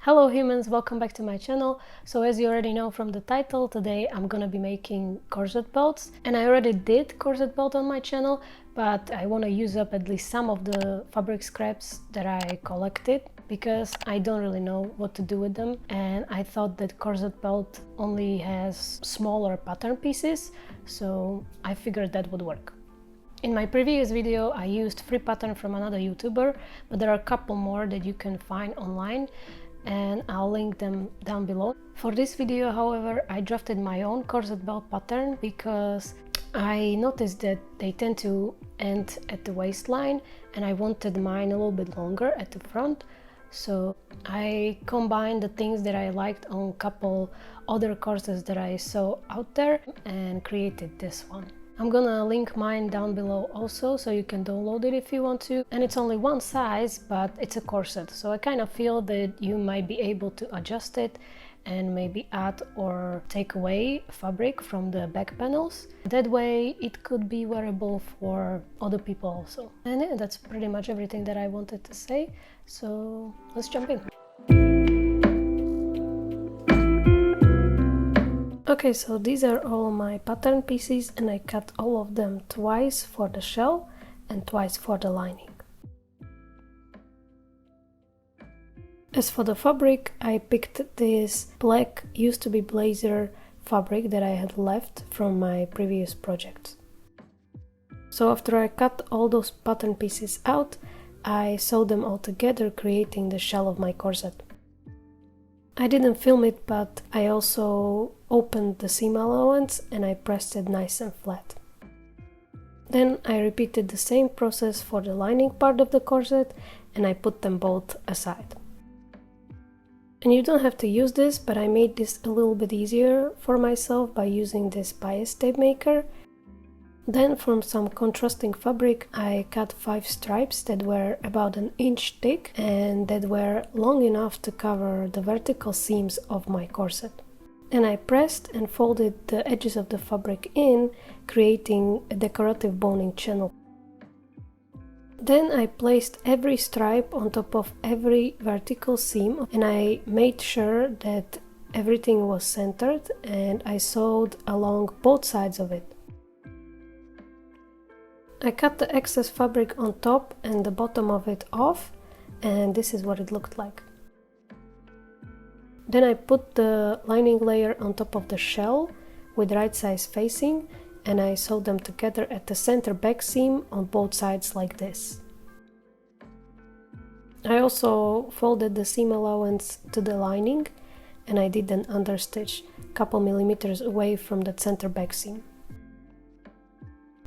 Hello humans, welcome back to my channel. So as you already know from the title, today I'm gonna be making corset belts, and I already did corset belt on my channel, but I want to use up at least some of the fabric scraps that I collected because I don't really know what to do with them, and I thought that corset belt only has smaller pattern pieces, so I figured that would work. In my previous video I used free pattern from another YouTuber, but there are a couple more that you can find online and I'll link them down below. For this video, however, I drafted my own corset belt pattern because I noticed that they tend to end at the waistline and I wanted mine a little bit longer at the front. So I combined the things that I liked on a couple other corsets that I saw out there and created this one. I'm gonna link mine down below also, so you can download it if you want to. And it's only one size, but it's a corset, so I kind of feel that you might be able to adjust it and maybe add or take away fabric from the back panels. That way it could be wearable for other people also. And yeah, that's pretty much everything that I wanted to say, so let's jump in. Okay, so these are all my pattern pieces and I cut all of them twice for the shell and twice for the lining. As for the fabric, I picked this black used to be blazer fabric that I had left from my previous project. So after I cut all those pattern pieces out, I sewed them all together, creating the shell of my corset. I didn't film it, but I also opened the seam allowance and I pressed it nice and flat. Then I repeated the same process for the lining part of the corset and I put them both aside. And you don't have to use this, but I made this a little bit easier for myself by using this bias tape maker. Then from some contrasting fabric I cut 5 stripes that were about an inch thick and that were long enough to cover the vertical seams of my corset. And I pressed and folded the edges of the fabric in, creating a decorative boning channel. Then I placed every stripe on top of every vertical seam and I made sure that everything was centered and I sewed along both sides of it. I cut the excess fabric on top and the bottom of it off, and this is what it looked like. Then I put the lining layer on top of the shell with right size facing and I sewed them together at the center back seam on both sides like this. I also folded the seam allowance to the lining and I did an understitch a couple millimeters away from the center back seam.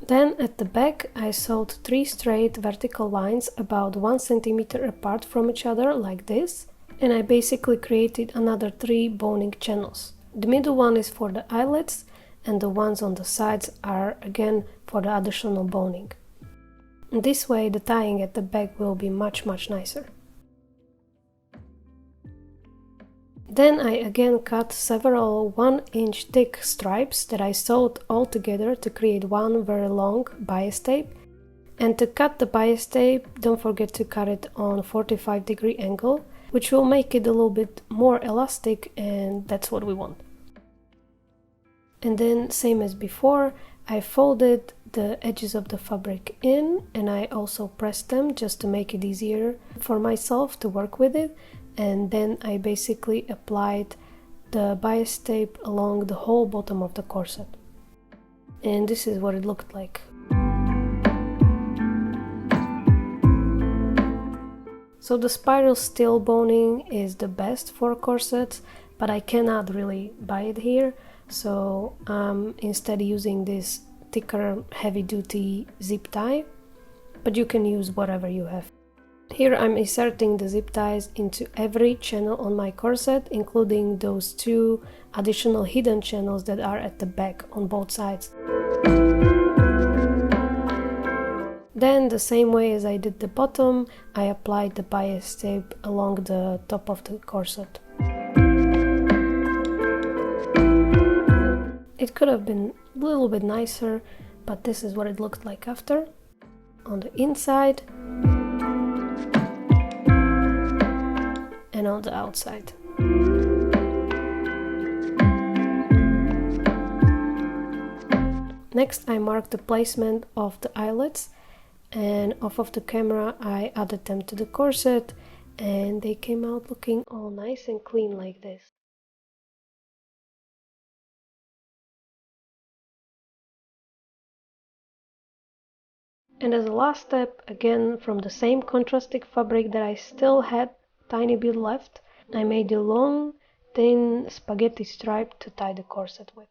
Then at the back I sewed 3 straight vertical lines about 1 cm apart from each other like this, and I basically created another 3 boning channels. The middle one is for the eyelets and the ones on the sides are again for the additional boning. This way the tying at the back will be much nicer. Then I again cut several 1-inch thick stripes that I sewed all together to create one very long bias tape. And to cut the bias tape, don't forget to cut it on 45-degree angle, which will make it a little bit more elastic, and that's what we want. And then, same as before, I folded the edges of the fabric in and I also pressed them just to make it easier for myself to work with it. And then I basically applied the bias tape along the whole bottom of the corset. And this is what it looked like. So the spiral steel boning is the best for corsets, but I cannot really buy it here, so I'm instead using this thicker heavy-duty zip tie, but you can use whatever you have. Here I'm inserting the zip ties into every channel on my corset, including those 2 additional hidden channels that are at the back on both sides. Then, the same way as I did the bottom, I applied the bias tape along the top of the corset. It could have been a little bit nicer, but this is what it looked like after. On the inside, and on the outside. Next, I marked the placement of the eyelets, and off of the camera I added them to the corset, and they came out looking all nice and clean like this. And as a last step, again from the same contrasting fabric that I still had tiny bit left, I made a long, thin spaghetti stripe to tie the corset with.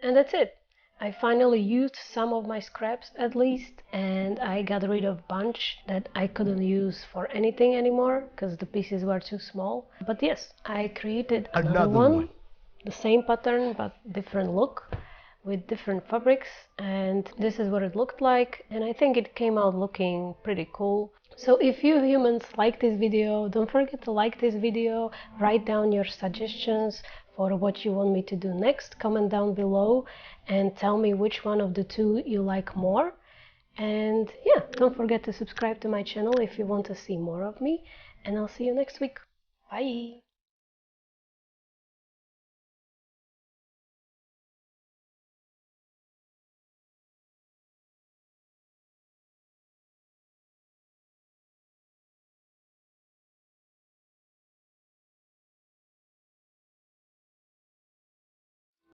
And that's it. I finally used some of my scraps at least, and I got rid of a bunch that I couldn't use for anything anymore because the pieces were too small. But yes, I created another one, the same pattern but different look with different fabrics, and this is what it looked like, and I think it came out looking pretty cool. So if you humans like this video, don't forget to like this video, write down your suggestions for what you want me to do next, comment down below and tell me which one of the two you like more. And yeah, don't forget to subscribe to my channel if you want to see more of me, and I'll see you next week. Bye!